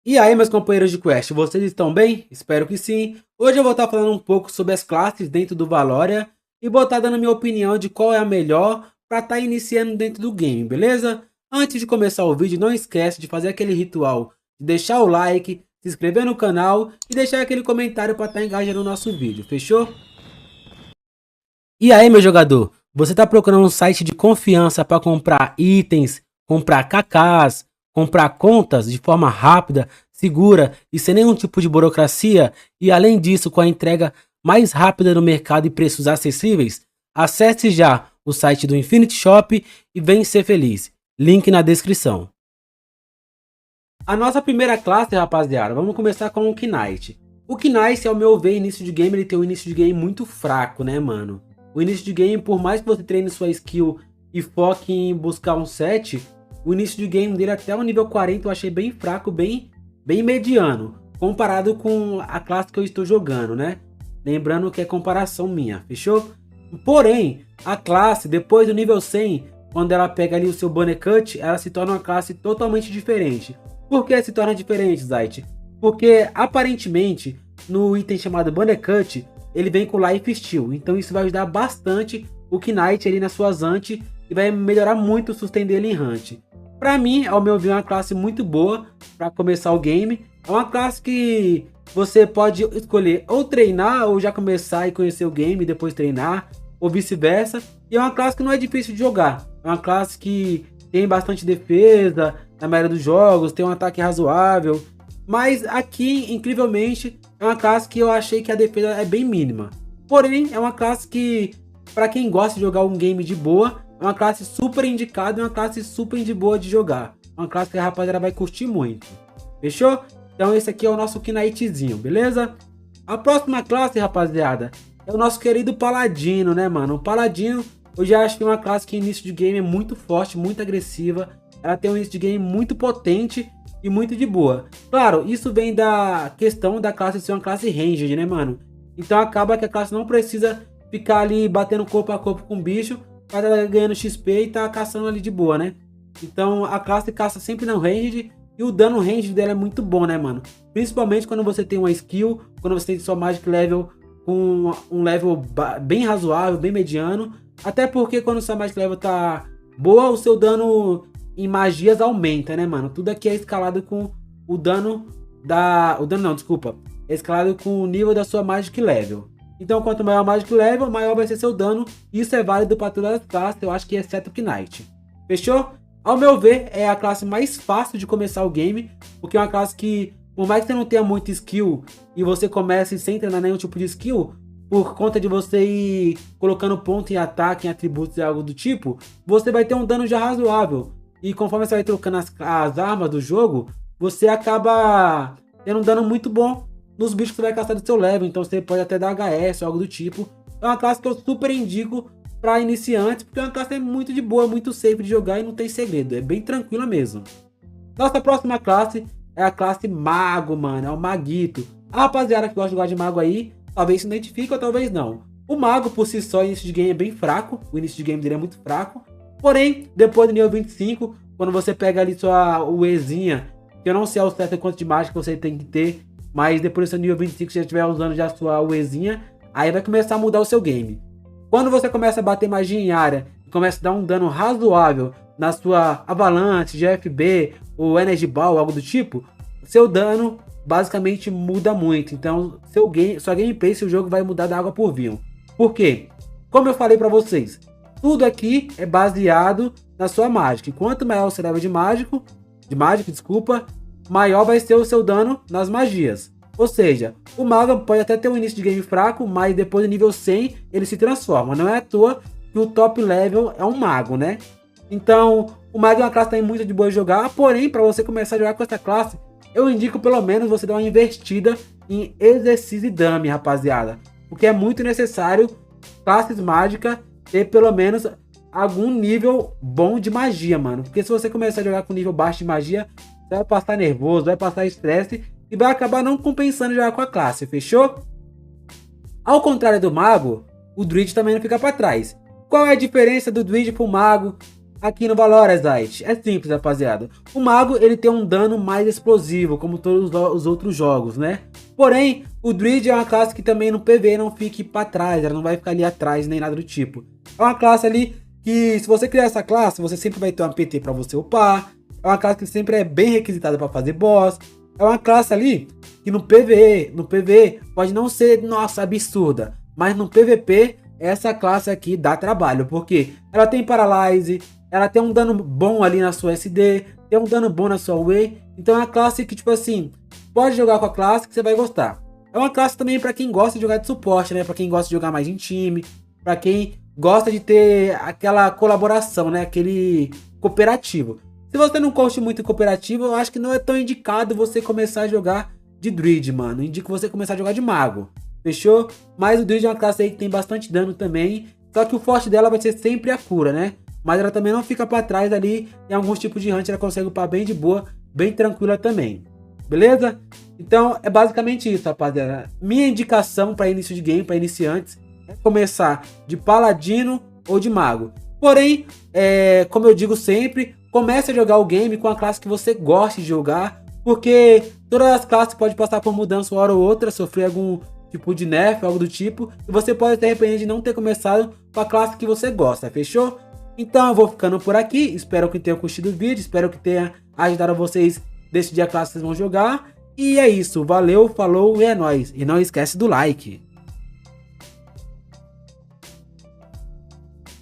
E aí, meus companheiros de quest, vocês estão bem? Espero que sim. Hoje eu vou estar falando um pouco sobre as classes dentro do Valoria e vou estar dando minha opinião de qual é a melhor para estar iniciando dentro do game, beleza? Antes de começar o vídeo, não esquece de fazer aquele ritual de deixar o like, se inscrever no canal e deixar aquele comentário para estar engajando no nosso vídeo, fechou? E aí, meu jogador, você está procurando um site de confiança para comprar itens, comprar KKs, comprar contas de forma rápida, segura e sem nenhum tipo de burocracia, e além disso com a entrega mais rápida no mercado e preços acessíveis? Acesse já o site do Infinity Shop e vem ser feliz. Link na descrição. A nossa primeira classe, rapaziada, vamos começar com o Knight. O Knight, ao meu ver, início de game, ele tem um início de game muito fraco, né, mano? O início de game, por mais que você treine sua skill e foque em buscar um set, o início de game dele até o nível 40 eu achei bem fraco, bem mediano, comparado com a classe que eu estou jogando, né? Lembrando que é comparação minha, fechou? Porém, a classe, depois do nível 100, quando ela pega ali o seu Banner Cut, ela se torna uma classe totalmente diferente. Por que se torna diferente, Zayt? Porque, aparentemente, no item chamado Banner Cut, ele vem com Life Steal, então isso vai ajudar bastante o Knight ali nas suas anti e vai melhorar muito o sustain dele em hunt. Pra mim, ao meu ver, é uma classe muito boa para começar o game. É uma classe que você pode escolher ou treinar ou já começar e conhecer o game e depois treinar, ou vice-versa. E é uma classe que não é difícil de jogar. É uma classe que tem bastante defesa na maioria dos jogos, tem um ataque razoável. Mas aqui, incrivelmente, é uma classe que eu achei que a defesa é bem mínima. Porém, é uma classe que, para quem gosta de jogar um game de boa, é uma classe super indicada e uma classe super de boa de jogar. Uma classe que a rapaziada vai curtir muito. Fechou? Então esse aqui é o nosso Knightzinho, beleza? A próxima classe, rapaziada, é o nosso querido Paladino, né, mano? O Paladino, eu já acho que é uma classe que início de game é muito forte, muito agressiva. Ela tem um início de game muito potente e muito de boa. Claro, isso vem da questão da classe ser uma classe ranged, né, mano? Então acaba que a classe não precisa ficar ali batendo corpo a corpo com o bicho para tá ganhando XP e tá caçando ali de boa, né? Então a classe caça sempre no ranged e o dano ranged dela é muito bom, né, mano? Principalmente quando você tem uma skill, quando você tem sua magic level com um level bem razoável, bem mediano. Até porque quando sua magic level tá boa, o seu dano em magias aumenta, né, mano? Tudo aqui é escalado com o dano da... O dano não, desculpa. É escalado com o nível da sua magic level. Então, quanto maior a Magic Level, maior vai ser seu dano. Isso é válido para todas as classes, eu acho que exceto o Knight. Fechou? Ao meu ver, é a classe mais fácil de começar o game, porque é uma classe que, por mais que você não tenha muita skill, e você comece sem treinar nenhum tipo de skill, por conta de você ir colocando ponto em ataque, em atributos e algo do tipo, você vai ter um dano já razoável. E conforme você vai trocando as armas do jogo, você acaba tendo um dano muito bom nos bichos que você vai caçar do seu level, então você pode até dar HS ou algo do tipo. É uma classe que eu super indico para iniciantes, porque é uma classe muito de boa, muito safe de jogar e não tem segredo, é bem tranquila mesmo. Nossa próxima classe é a classe Mago, mano, é o Maguito. A rapaziada que gosta de jogar de Mago aí, talvez se identifique ou talvez não. O Mago por si só, o início de game é bem fraco, o início de game dele é muito fraco. Porém, depois do nível 25, quando você pega ali sua Uezinha, que eu não sei ao certo quanto de mágica você tem que ter, mas depois do seu nível 25, se você estiver usando já a sua Uezinha, aí vai começar a mudar o seu game. Quando você começa a bater magia em área, começa a dar um dano razoável na sua Avalanche, GFB, ou Energy Ball, algo do tipo, seu dano basicamente muda muito. Então, sua gameplay, seu jogo vai mudar da água por vinho. Por quê? Como eu falei pra vocês, tudo aqui é baseado na sua mágica. E quanto maior o seu level de mágica, maior vai ser o seu dano nas magias. Ou seja, o mago pode até ter um início de game fraco, mas depois do nível 100 ele se transforma. Não é à toa que o top level é um mago, né? Então, o mago é uma classe também muito de boa de jogar, porém, para você começar a jogar com essa classe, eu indico pelo menos você dar uma investida em exercício e dummy, rapaziada. Porque é muito necessário classes mágicas ter pelo menos algum nível bom de magia, mano. Porque se você começar a jogar com nível baixo de magia, você vai passar nervoso, vai passar estresse e vai acabar não compensando jogar com a classe, fechou? Ao contrário do mago, o druid também não fica para trás. Qual é a diferença do druid pro mago aqui no Valorant, é simples, rapaziada. O mago, ele tem um dano mais explosivo, como todos os outros jogos, né? Porém, o Druid é uma classe que também no PvE não fique pra trás, ela não vai ficar ali atrás nem nada do tipo. É uma classe ali que, se você criar essa classe, você sempre vai ter uma PT pra você upar. É uma classe que sempre é bem requisitada pra fazer boss. É uma classe ali que no PvE pode não ser, nossa, absurda, mas no PvP essa classe aqui dá trabalho, porque ela tem Paralyze, ela tem um dano bom ali na sua SD, tem um dano bom na sua Wei, então é uma classe que, tipo assim, pode jogar com a classe que você vai gostar. É uma classe também para quem gosta de jogar de suporte, né? Para quem gosta de jogar mais em time, para quem gosta de ter aquela colaboração, né? Aquele cooperativo. Se você não curte muito cooperativo, eu acho que não é tão indicado você começar a jogar de Druid, mano. Indico você começar a jogar de Mago. Fechou? Mas o Druid é uma classe aí que tem bastante dano também. Só que o forte dela vai ser sempre a cura, né? Mas ela também não fica pra trás ali. Em alguns tipos de hunt ela consegue upar bem de boa, bem tranquila também. Beleza? Então é basicamente isso, rapaziada. Minha indicação para início de game, para iniciantes, é começar de Paladino ou de Mago. Porém, como eu digo sempre, comece a jogar o game com a classe que você gosta de jogar. Porque todas as classes podem passar por mudança uma hora ou outra, sofrer algum tipo de nerf, algo do tipo, e você pode se arrepender de não ter começado com a classe que você gosta, fechou? Então eu vou ficando por aqui, espero que tenham curtido o vídeo, espero que tenha ajudado vocês a decidir a classe que vocês vão jogar, e é isso, valeu, falou e é nóis, e não esquece do like.